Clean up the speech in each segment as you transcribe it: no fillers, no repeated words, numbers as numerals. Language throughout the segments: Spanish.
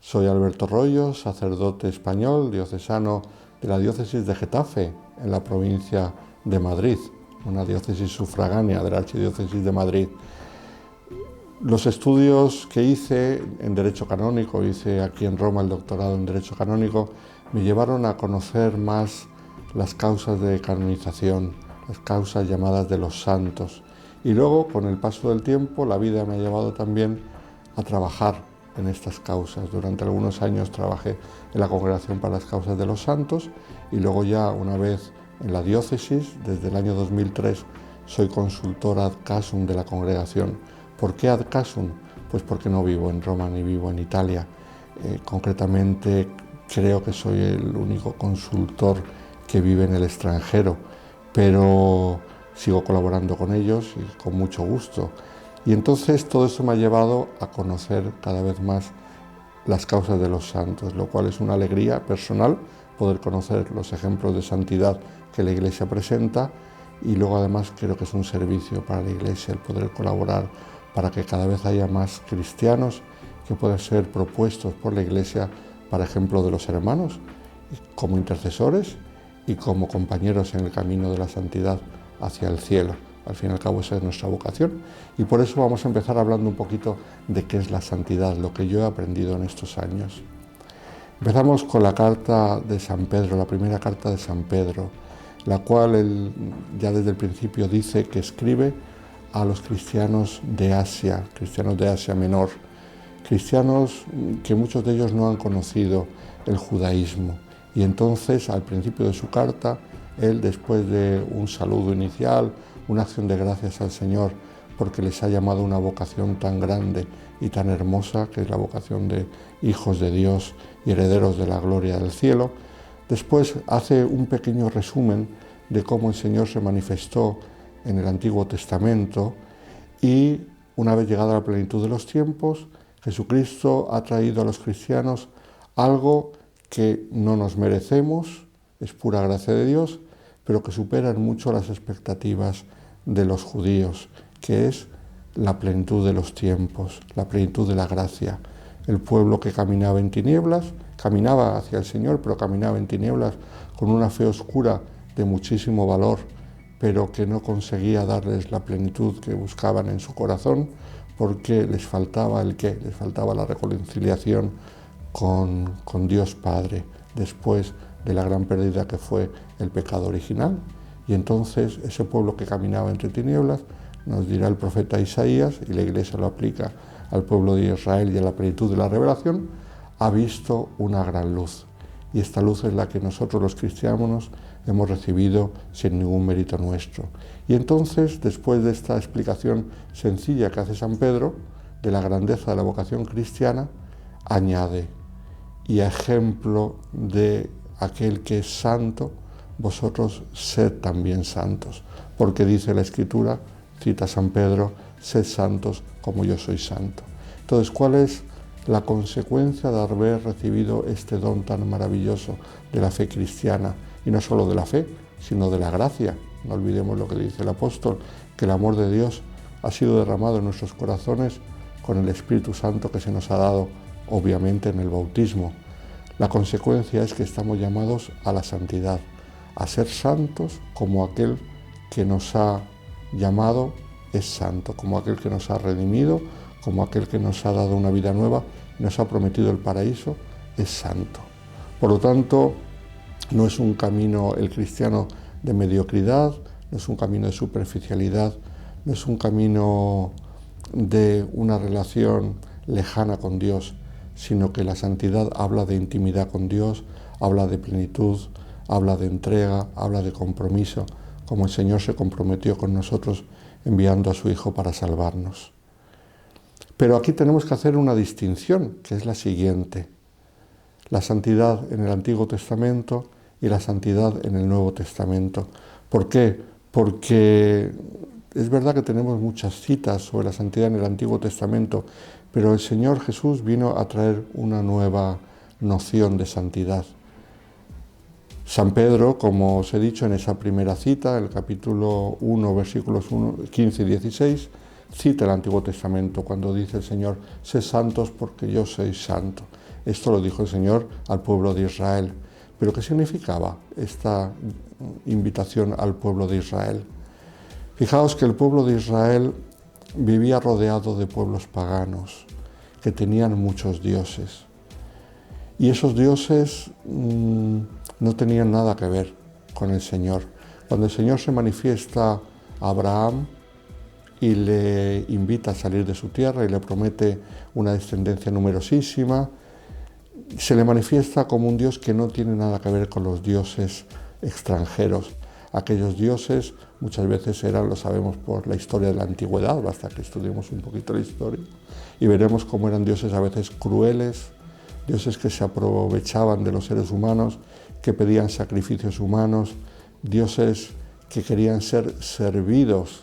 Soy Alberto Royo, sacerdote español, diocesano de la diócesis de Getafe, en la provincia de Madrid, una diócesis sufragánea de la Archidiócesis de Madrid. Los estudios que hice en Derecho Canónico, hice aquí en Roma el doctorado en Derecho Canónico, me llevaron a conocer más las causas de canonización, las causas llamadas de los santos. Y luego, con el paso del tiempo, la vida me ha llevado también a trabajar en estas causas. Durante algunos años trabajé en la Congregación para las Causas de los Santos y luego ya una vez en la diócesis, desde el año 2003, soy consultor ad casum de la congregación. ¿Por qué ad casum? Pues porque no vivo en Roma ni vivo en Italia. Concretamente creo que soy el único consultor que vive en el extranjero, pero sigo colaborando con ellos y con mucho gusto. Y entonces todo eso me ha llevado a conocer cada vez más las causas de los santos, lo cual es una alegría personal poder conocer los ejemplos de santidad que la Iglesia presenta, y luego además creo que es un servicio para la Iglesia el poder colaborar para que cada vez haya más cristianos que puedan ser propuestos por la Iglesia para ejemplo de los hermanos, como intercesores y como compañeros en el camino de la santidad hacia el cielo. Al fin y al cabo esa es nuestra vocación, y por eso vamos a empezar hablando un poquito de qué es la santidad, lo que yo he aprendido en estos años. Empezamos con la carta de San Pedro, la primera carta de San Pedro, la cual él ya desde el principio dice que escribe a los cristianos de Asia Menor, cristianos que muchos de ellos no han conocido el judaísmo. Y entonces, al principio de su carta, él, después de un saludo inicial, una acción de gracias al Señor porque les ha llamado a una vocación tan grande y tan hermosa, que es la vocación de hijos de Dios y herederos de la gloria del cielo, después hace un pequeño resumen de cómo el Señor se manifestó en el Antiguo Testamento, y una vez llegada la plenitud de los tiempos, Jesucristo ha traído a los cristianos algo que no nos merecemos, es pura gracia de Dios, pero que superan mucho las expectativas de los judíos, que es la plenitud de los tiempos, la plenitud de la gracia. El pueblo que caminaba en tinieblas, caminaba hacia el Señor, pero caminaba en tinieblas con una fe oscura de muchísimo valor, pero que no conseguía darles la plenitud que buscaban en su corazón, porque les faltaba les faltaba la reconciliación con Dios Padre, después de la gran pérdida que fue el pecado original. Y entonces ese pueblo que caminaba entre tinieblas, nos dirá el profeta Isaías, y la Iglesia lo aplica al pueblo de Israel y a la plenitud de la revelación, ha visto una gran luz. Y esta luz es la que nosotros los cristianos hemos recibido sin ningún mérito nuestro. Y entonces, después de esta explicación sencilla que hace San Pedro de la grandeza de la vocación cristiana, añade: y a ejemplo de aquel que es santo, vosotros sed también santos, porque dice la Escritura, cita San Pedro, sed santos como yo soy santo. Entonces, ¿cuál es la consecuencia de haber recibido este don tan maravilloso de la fe cristiana? Y no solo de la fe, sino de la gracia. No olvidemos lo que dice el apóstol, que el amor de Dios ha sido derramado en nuestros corazones con el Espíritu Santo que se nos ha dado, obviamente, en el bautismo. La consecuencia es que estamos llamados a la santidad, a ser santos como aquel que nos ha llamado es santo, como aquel que nos ha redimido, como aquel que nos ha dado una vida nueva, nos ha prometido el paraíso, es santo. Por lo tanto, no es un camino el cristiano de mediocridad, no es un camino de superficialidad, no es un camino de una relación lejana con Dios, sino que la santidad habla de intimidad con Dios, habla de plenitud, habla de entrega, habla de compromiso, como el Señor se comprometió con nosotros enviando a su Hijo para salvarnos. Pero aquí tenemos que hacer una distinción, que es la siguiente: la santidad en el Antiguo Testamento y la santidad en el Nuevo Testamento. ¿Por qué? Porque es verdad que tenemos muchas citas sobre la santidad en el Antiguo Testamento, pero el Señor Jesús vino a traer una nueva noción de santidad. San Pedro, como os he dicho en esa primera cita, el capítulo 1, versículos 15 y 16, cita el Antiguo Testamento cuando dice el Señor: sed santos porque yo soy santo. Esto lo dijo el Señor al pueblo de Israel. ¿Pero qué significaba esta invitación al pueblo de Israel? Fijaos que el pueblo de Israel vivía rodeado de pueblos paganos que tenían muchos dioses. Y esos dioses no tenían nada que ver con el Señor. Cuando el Señor se manifiesta a Abraham y le invita a salir de su tierra y le promete una descendencia numerosísima, se le manifiesta como un Dios que no tiene nada que ver con los dioses extranjeros. Aquellos dioses muchas veces eran, lo sabemos por la historia de la antigüedad, basta que estudiemos un poquito la historia, y veremos cómo eran dioses a veces crueles, dioses que se aprovechaban de los seres humanos, que pedían sacrificios humanos, dioses que querían ser servidos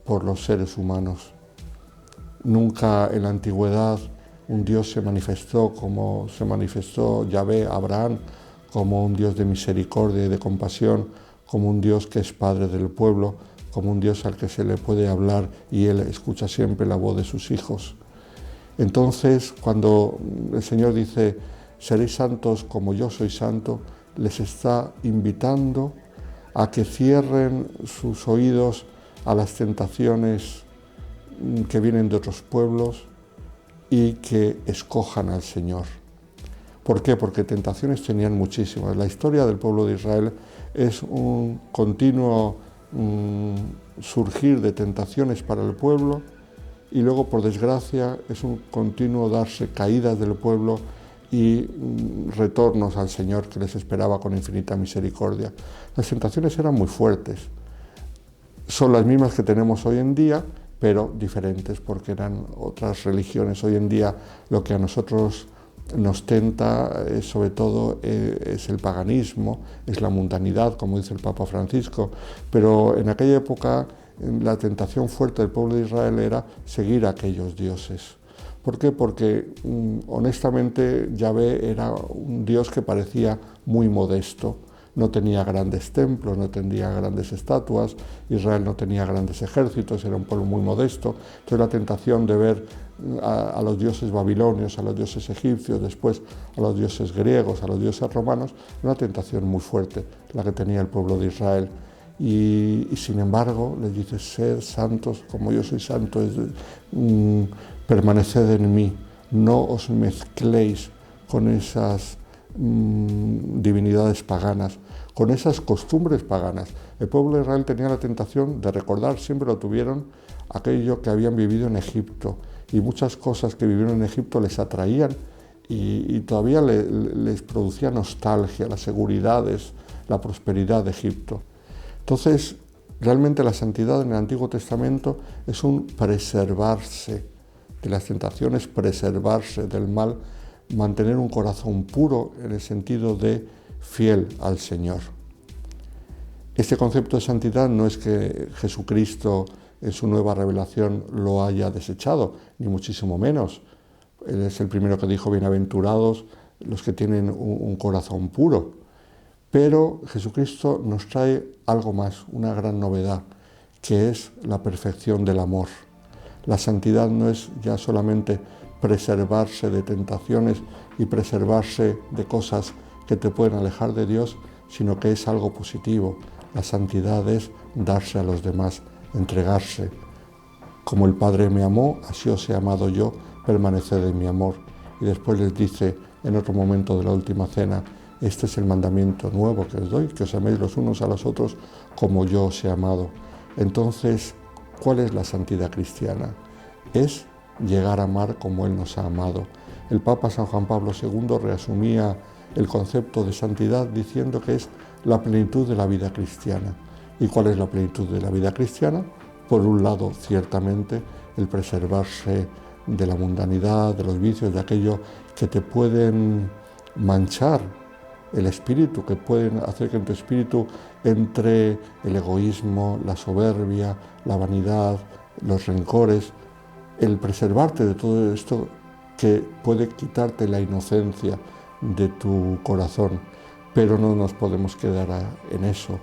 por los seres humanos. Nunca en la antigüedad un Dios se manifestó como se manifestó Yahvé a Abraham, como un Dios de misericordia y de compasión, como un Dios que es Padre del pueblo, como un Dios al que se le puede hablar y Él escucha siempre la voz de sus hijos. Entonces, cuando el Señor dice, seréis santos como yo soy santo, les está invitando a que cierren sus oídos a las tentaciones que vienen de otros pueblos y que escojan al Señor. ¿Por qué? Porque tentaciones tenían muchísimas. La historia del pueblo de Israel es un continuo surgir de tentaciones para el pueblo y luego, por desgracia, es un continuo darse caídas del pueblo y retornos al Señor que les esperaba con infinita misericordia. Las tentaciones eran muy fuertes. Son las mismas que tenemos hoy en día, pero diferentes, porque eran otras religiones. Hoy en día lo que a nosotros nos tenta, sobre todo, es el paganismo, es la mundanidad, como dice el Papa Francisco, pero en aquella época la tentación fuerte del pueblo de Israel era seguir a aquellos dioses. ¿Por qué? Porque honestamente Yahvé era un Dios que parecía muy modesto. No tenía grandes templos, no tenía grandes estatuas, Israel no tenía grandes ejércitos, era un pueblo muy modesto. Entonces la tentación de ver a los dioses babilonios, a los dioses egipcios, después a los dioses griegos, a los dioses romanos, era una tentación muy fuerte la que tenía el pueblo de Israel. Y sin embargo les dice, sed santos como yo soy santo, permaneced en mí, no os mezcléis con esas divinidades paganas, con esas costumbres paganas. El pueblo de Israel tenía la tentación de recordar, siempre lo tuvieron, aquello que habían vivido en Egipto, y muchas cosas que vivieron en Egipto les atraían y todavía les producía nostalgia, las seguridades, la prosperidad de Egipto. Entonces, realmente la santidad en el Antiguo Testamento es un preservarse de las tentaciones, preservarse del mal, mantener un corazón puro en el sentido de fiel al Señor. Este concepto de santidad no es que Jesucristo en su nueva revelación lo haya desechado, ni muchísimo menos. Él es el primero que dijo, bienaventurados los que tienen un corazón puro. Pero Jesucristo nos trae algo más, una gran novedad, que es la perfección del amor. La santidad no es ya solamente preservarse de tentaciones y preservarse de cosas que te pueden alejar de Dios, sino que es algo positivo. La santidad es darse a los demás, entregarse. Como el Padre me amó, así os he amado yo, permaneced en mi amor. Y después les dice en otro momento de la última cena, este es el mandamiento nuevo que os doy, que os améis los unos a los otros como yo os he amado. Entonces, ¿cuál es la santidad cristiana? Es llegar a amar como Él nos ha amado. El Papa San Juan Pablo II resumía el concepto de santidad diciendo que es la plenitud de la vida cristiana. ¿Y cuál es la plenitud de la vida cristiana? Por un lado, ciertamente, el preservarse de la mundanidad, de los vicios, de aquello que te pueden manchar el espíritu, que pueden hacer que en tu espíritu entre el egoísmo, la soberbia, la vanidad, los rencores, el preservarte de todo esto que puede quitarte la inocencia de tu corazón, pero no nos podemos quedar en eso.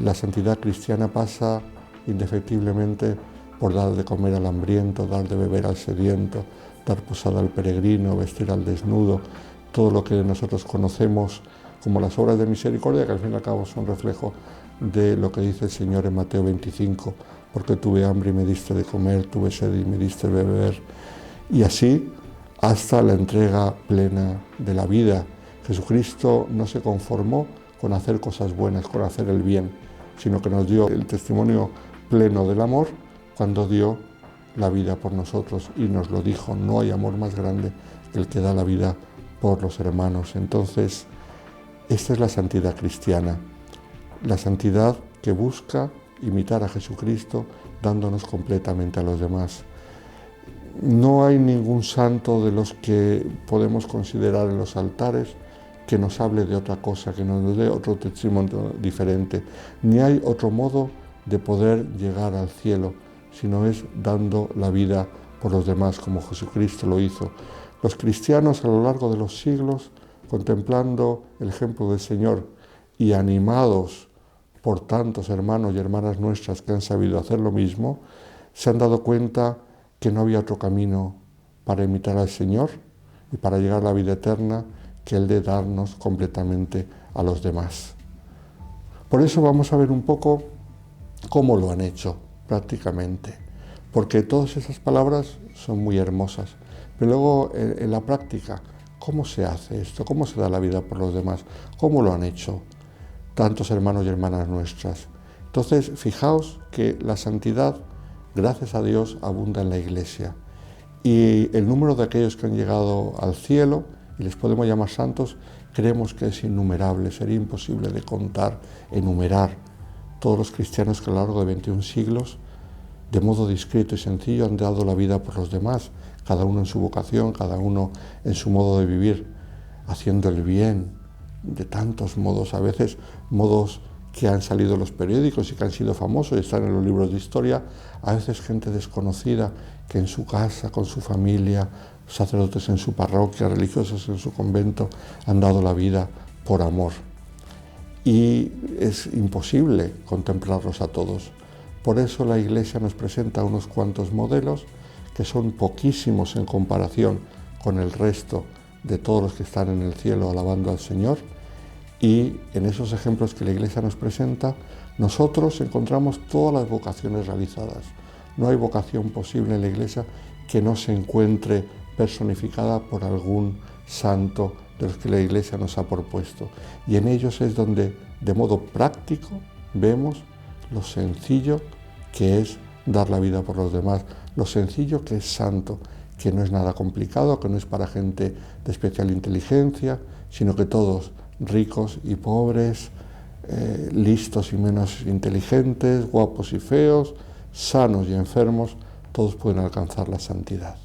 La santidad cristiana pasa indefectiblemente por dar de comer al hambriento, dar de beber al sediento, dar posada al peregrino, vestir al desnudo, todo lo que nosotros conocemos como las obras de misericordia, que al fin y al cabo son reflejo de lo que dice el Señor en Mateo 25, porque tuve hambre y me diste de comer, tuve sed y me diste de beber, y así hasta la entrega plena de la vida. Jesucristo no se conformó con hacer cosas buenas, con hacer el bien, sino que nos dio el testimonio pleno del amor cuando dio la vida por nosotros y nos lo dijo: no hay amor más grande que el que da la vida por los hermanos. Entonces, esta es la santidad cristiana, la santidad que busca imitar a Jesucristo dándonos completamente a los demás. No hay ningún santo de los que podemos considerar en los altares que nos hable de otra cosa, que nos dé otro testimonio diferente, ni hay otro modo de poder llegar al cielo, sino es dando la vida por los demás, como Jesucristo lo hizo. Los cristianos a lo largo de los siglos, contemplando el ejemplo del Señor y animados por tantos hermanos y hermanas nuestras que han sabido hacer lo mismo, se han dado cuenta que no había otro camino para imitar al Señor y para llegar a la vida eterna que el de darnos completamente a los demás. Por eso vamos a ver un poco cómo lo han hecho prácticamente, porque todas esas palabras son muy hermosas, pero luego en la práctica, ¿cómo se hace esto? ¿Cómo se da la vida por los demás? ¿Cómo lo han hecho tantos hermanos y hermanas nuestras? Entonces, fijaos que la santidad, gracias a Dios, abunda en la Iglesia, y el número de aquellos que han llegado al cielo, y les podemos llamar santos, creemos que es innumerable. Sería imposible de contar, enumerar todos los cristianos que a lo largo de 21 siglos, de modo discreto y sencillo, han dado la vida por los demás, cada uno en su vocación, cada uno en su modo de vivir, haciendo el bien de tantos modos, a veces modos que han salido en los periódicos y que han sido famosos y están en los libros de historia, a veces gente desconocida que en su casa, con su familia, sacerdotes en su parroquia, religiosos en su convento, han dado la vida por amor. Y es imposible contemplarlos a todos. Por eso la Iglesia nos presenta unos cuantos modelos que son poquísimos en comparación con el resto de todos los que están en el cielo alabando al Señor. Y en esos ejemplos que la Iglesia nos presenta, nosotros encontramos todas las vocaciones realizadas. No hay vocación posible en la Iglesia que no se encuentre personificada por algún santo de los que la Iglesia nos ha propuesto. Y en ellos es donde, de modo práctico, vemos lo sencillo que es dar la vida por los demás, lo sencillo que es santo, que no es nada complicado, que no es para gente de especial inteligencia, sino que todos, ricos y pobres, listos y menos inteligentes, guapos y feos, sanos y enfermos, todos pueden alcanzar la santidad.